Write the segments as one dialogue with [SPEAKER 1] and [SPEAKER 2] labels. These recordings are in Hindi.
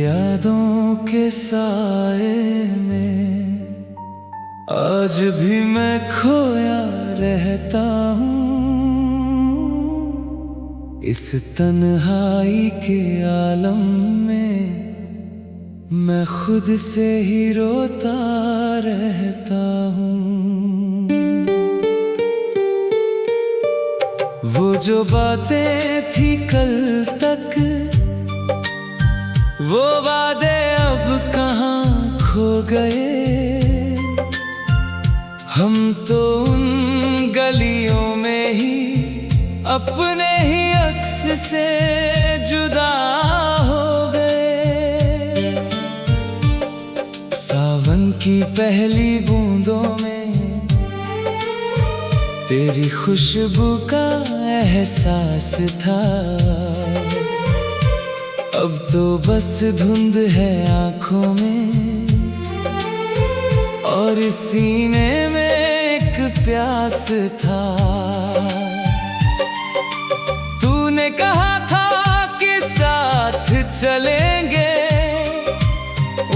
[SPEAKER 1] यादों के साए में आज भी मैं खोया रहता हूँ। इस तन्हाई के आलम में मैं खुद से ही रोता रहता हूँ। वो जो बातें थी कल तक, वो वादे अब कहाँ खो गए। हम तो उन गलियों में ही अपने ही अक्स से जुदा हो गए। सावन की पहली बूंदों में तेरी खुशबू का एहसास था। अब तो बस धुंध है आँखों में और सीने में एक प्यास था। तूने कहा था कि साथ चलेंगे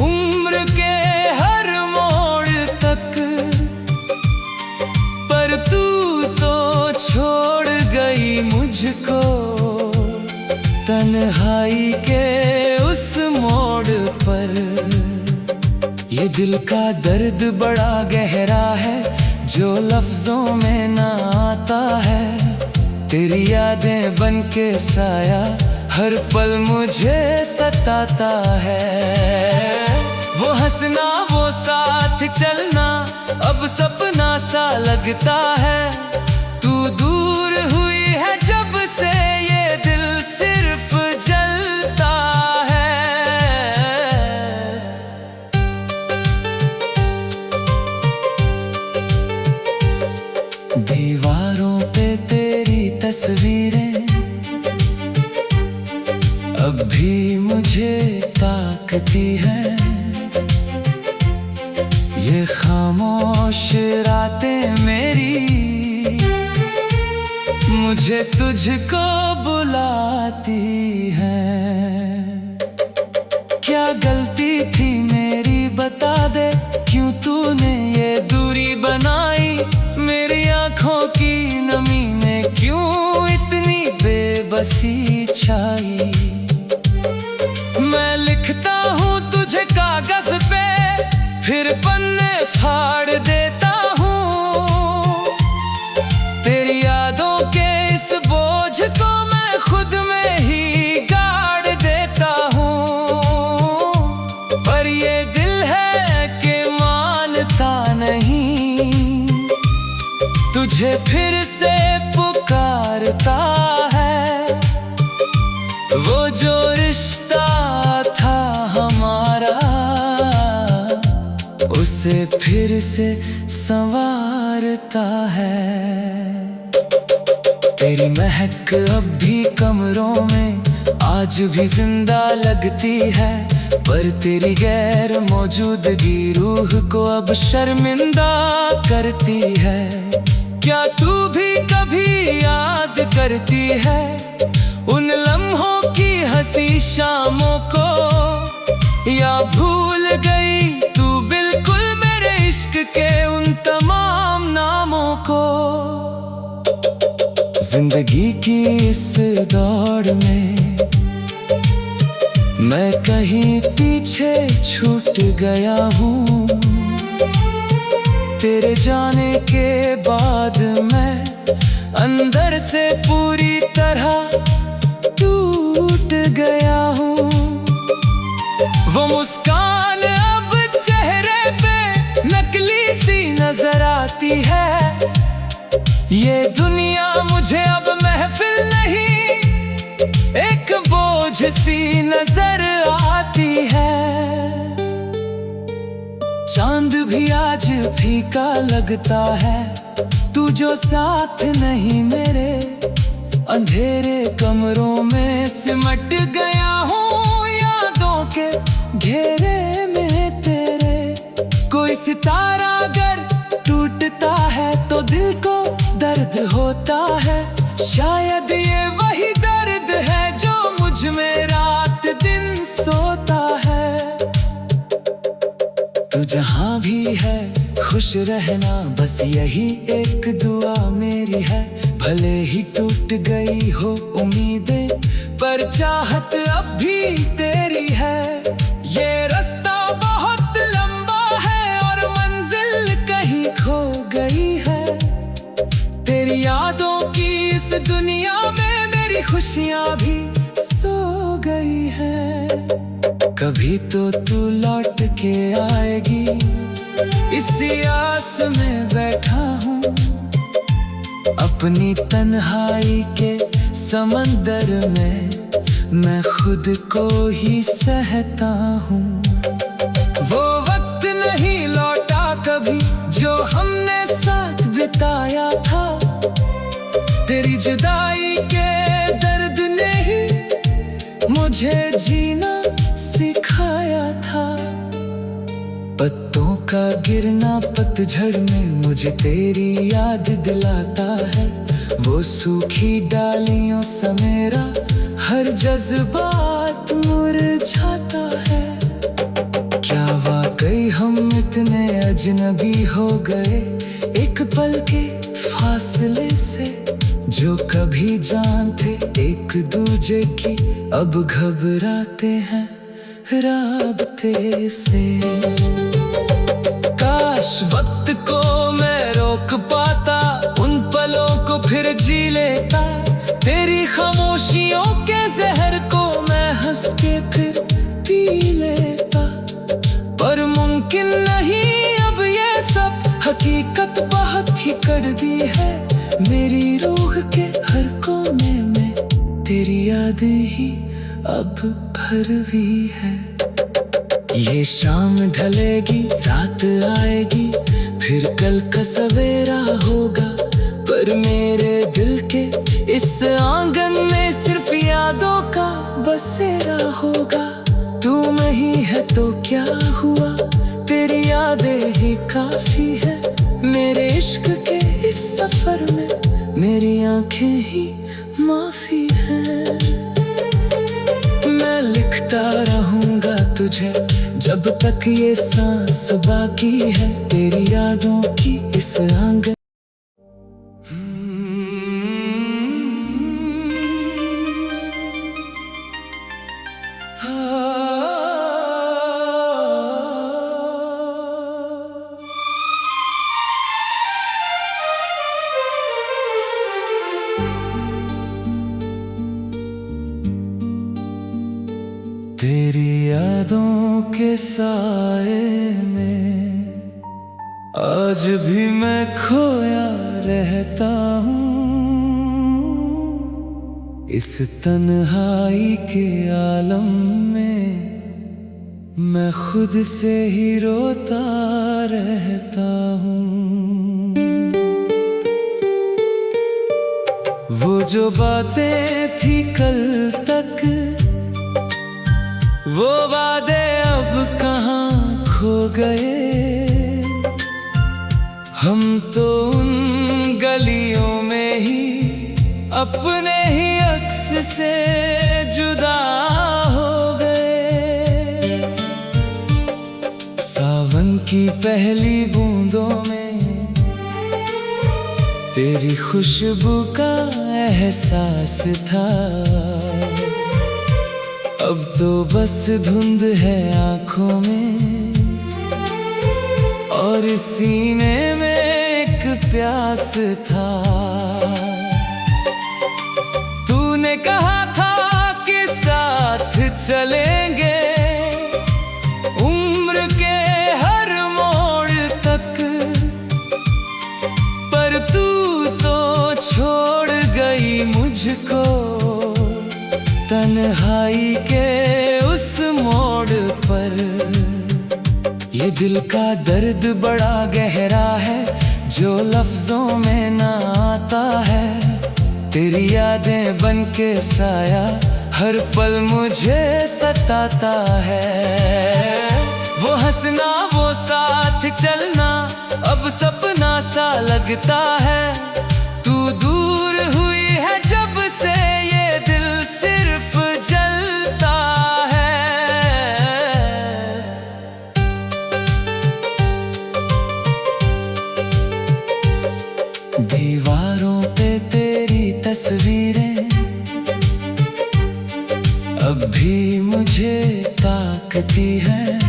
[SPEAKER 1] उम्र के हर मोड़ तक, पर तू तो छोड़ गई मुझको तन्हाई के उस मोड़ पर। ये दिल का दर्द बड़ा गहरा है जो लफ्जों में ना आता है। तेरी यादें बन के साया हर पल मुझे सताता है। वो हंसना वो साथ चलना अब सपना सा लगता है। तू दूर हुई है जब से ये दिल सिर्फ जलता है। दीवारों पे तेरी तस्वीरें अब भी मुझे ताकती हैं। ये खामोश रातें मेरी मुझे तुझको बुलाती हैं। क्या गलती थी मेरी बता दे, क्यों तूने ये दूरी बनाई। मेरी आँखों की नमी में क्यों इतनी बेबसी छाई। मैं लिखता हूँ तुझे कागज पे फिर पन्ने फाड़ देता हूँ। तेरी यादों के इस बोझ को मैं खुद में ही गाड़ देता हूँ। पर ये दिल है कि मानता नहीं, तुझे फिर से पुकारता है। वो जो रिश्ता था हमारा उसे फिर से संवारता है। तेरी महक अब भी कमरों में आज भी जिंदा लगती है, पर तेरी गैर मौजूदगी रूह को अब शर्मिंदा करती है। क्या तू भी कभी याद करती है उन लम्हों की हंसी शामों को, या भूल गई तू बिल्कुल मेरे इश्क के उन तमाम नामों को। जिंदगी की इस दौड़ में मैं कहीं पीछे छूट गया हूँ। तेरे जाने के बाद मैं अंदर से पूरी तरह टूट गया हूँ। वो मुस्कान अब चेहरे पे नकली सी नजर आती है। ये दुनिया मुझे अब महफिल नहीं एक बोझ सी नजर आती है। चांद भी आज फीका लगता है, तू जो साथ नहीं मेरे। अंधेरे कमरों में सिमट गया हूँ यादों के घेरे में तेरे। कोई सितारा अगर टूटता है तो दिल को दर्द होता है। शायद ये वही दर्द है जो मुझ में रात दिन सोता है। तू जहाँ भी है खुश रहना, बस यही एक दुआ मेरी है। भले ही टूट गई हो उम्मीदें, पर चाहत अब भी तेरी है। ये रास्ता बहुत लंबा है और मंजिल कहीं खो गई है। तेरी यादों की इस दुनिया में मेरी खुशियाँ भी सो गई है। कभी तो तू लौट के आएगी, इसी आस में बैठा हूँ। अपनी तन्हाई के समंदर में मैं खुद को ही सहता हूँ। वो वक्त नहीं लौटा कभी जो हमने साथ बिताया था। तेरी जुदाई के दर्द ने ही मुझे जीना सिखाया था। पत्तों का गिरना पतझड़ में मुझे तेरी याद दिलाता है। वो सूखी डालियों सा मेरा हर जज्बात मुरझाता है। क्या वाकई हम इतने अजनबी हो गए एक पल के फासले से? जो कभी जानते एक दूजे की, अब घबराते हैं राबते से। काश वक्त को मैं रोक पाता, उन पलों को फिर जी लेता। तेरी खामोशियों के जहर को मैं हंस के फिर पी लेता। पर मुमकिन नहीं अब ये सब, हकीकत बहुत ही कड़वी है। मेरी रूह के हर कोने में तेरी यादें ही अब भरवी है। ये शाम ढलेगी, रात आएगी, फिर कल का सवेरा होगा। पर मेरे दिल के इस आंगन में सिर्फ यादों का बसेरा होगा। तू नहीं है तो क्या हुआ, तेरी यादें ही काफी है। मेरे इश्क के इस सफर में मेरी आंखें ही माफी हैं। मैं लिखता रहूंगा तुझे जब तक ये सांस बाकी है। तेरी यादों की इस आंगन तेरी यादों के साए में आज भी मैं खोया रहता हूँ। इस तन्हाई के आलम में मैं खुद से ही रोता रहता हूँ। वो जो बातें थी कल तक, वो वादे अब कहाँ खो गए। हम तो उन गलियों में ही अपने ही अक्स से जुदा हो गए। सावन की पहली बूंदों में तेरी खुशबू का एहसास था। अब तो बस धुंध है आँखों में और सीने में एक प्यास था। तूने कहा था कि साथ चलेंगे उम्र के हर मोड़ तक, पर तू तो छोड़ गई मुझको तन्हाई के उस मोड़ पर। ये दिल का दर्द बड़ा गहरा है जो लफ्जों में ना आता है। तेरी यादें बन के साया हर पल मुझे सताता है। वो हंसना वो साथ चलना अब सपना सा लगता है। तू दूर हुई है जब से ये दिल सिर्फ जलता है। दीवारों पे तेरी तस्वीरें अब भी मुझे ताकती हैं।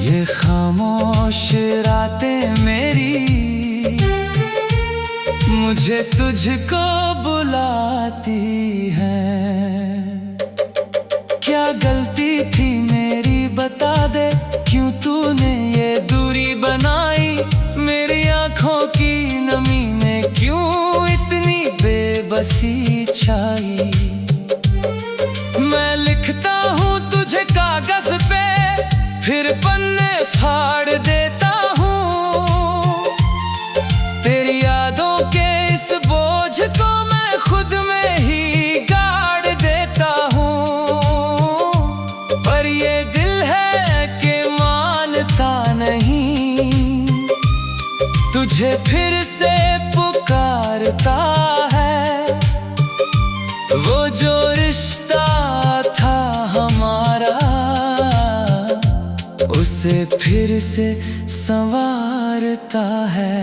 [SPEAKER 1] ये खामोश रातें मेरी मुझे तुझको बुलाती हैं। क्या गलती थी मेरी बता दे, क्यों तूने ये दूरी बनाई? मेरी आँखों की नमी में क्यों इतनी बेबसी छाई? मैं लिखता हूँ तुझे कागज पे, फिर पन्ने फाड़ देता हूँ। तेरी यादों के इस बोझ को मैं खुद में ही गाड़ देता हूँ। पर ये दिल है कि मानता नहीं, तुझे फिर से पुकारता है। वो जो रिश्ता था हमारा, उसे फिर से संवारता है।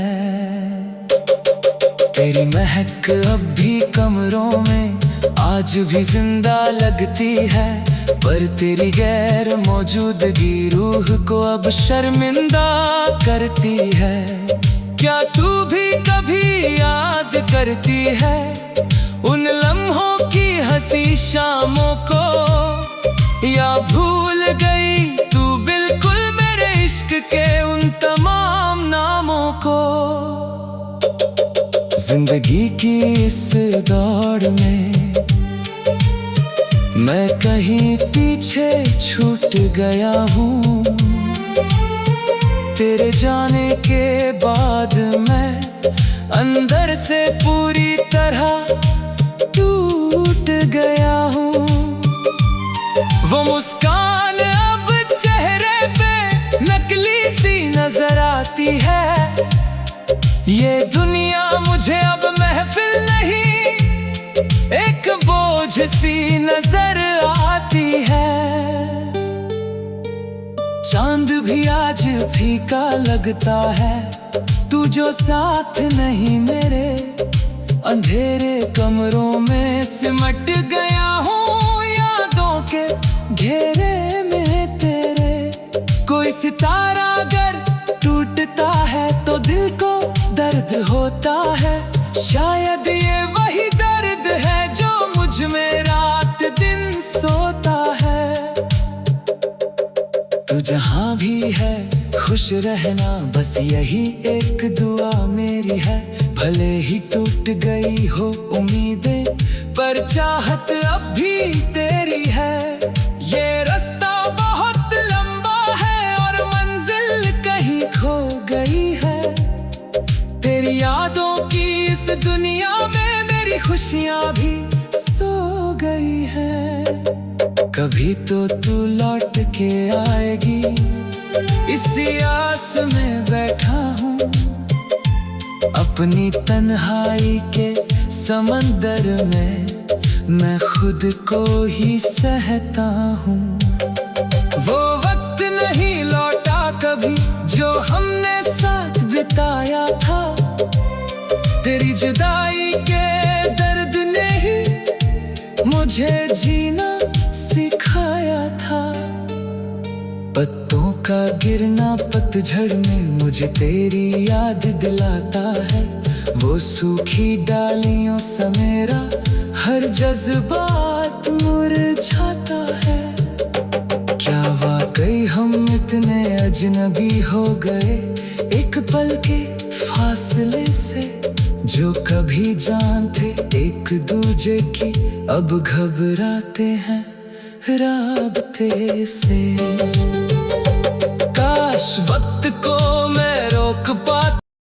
[SPEAKER 1] तेरी महक अब भी कमरों में आज भी जिंदा लगती है, पर तेरी गैर मौजूदगी रूह को अब शर्मिंदा करती है। क्या तू भी कभी याद करती है उन लम्हों की हंसी शामों को, या भूल गई तू बिल्कुल मेरे इश्क के उन तमाम नामों को? जिंदगी की इस दौड़ में मैं कहीं पीछे छूट गया हूँ। तेरे जाने के बाद मैं अंदर से पूरी तरह टूट गया हूँ। वो मुस्कान अब चेहरे पे नकली सी नजर आती है। ये दुनिया मुझे अब महफिल नहीं, एक बोझ सी नजर आती है। चांद भी आज फीका लगता है, तू जो साथ नहीं मेरे। अंधेरे कमरों में सिमट गया हूँ यादों के घेरे में तेरे। कोई सितारा अगर टूटता है तो दिल को दर्द होता है। शायद ये वही दर्द है जो मुझ में रात दिन सोता है। तू जहाँ भी है खुश रहना, बस यही एक दुआ मेरी है। भले ही टूट गई हो उम्मीदें, पर चाहत अब भी तेरी है। ये रास्ता बहुत लंबा है और मंजिल कहीं खो गई है। तेरी यादों की इस दुनिया में मेरी खुशियाँ भी सो गई है। कभी तो तू लौट के आएगी, इसी आस में बैठा हूँ। अपनी तन्हाई के समंदर में मैं खुद को ही सहता हूँ। वो वक्त नहीं लौटा कभी जो हमने साथ बिताया था। तेरी जुदाई के दर्द ने ही मुझे जीना सिखाया था। पत्तों का गिरना पतझड़ में मुझे तेरी याद दिलाता है। वो सूखी डालियों सा मेरा हर जज्बात मुरझाता है। क्या वाकई हम इतने अजनबी हो गए एक पल के फासले से? जो कभी जानते एक दूजे की अब घबराते हैं राबते से। काश वक्त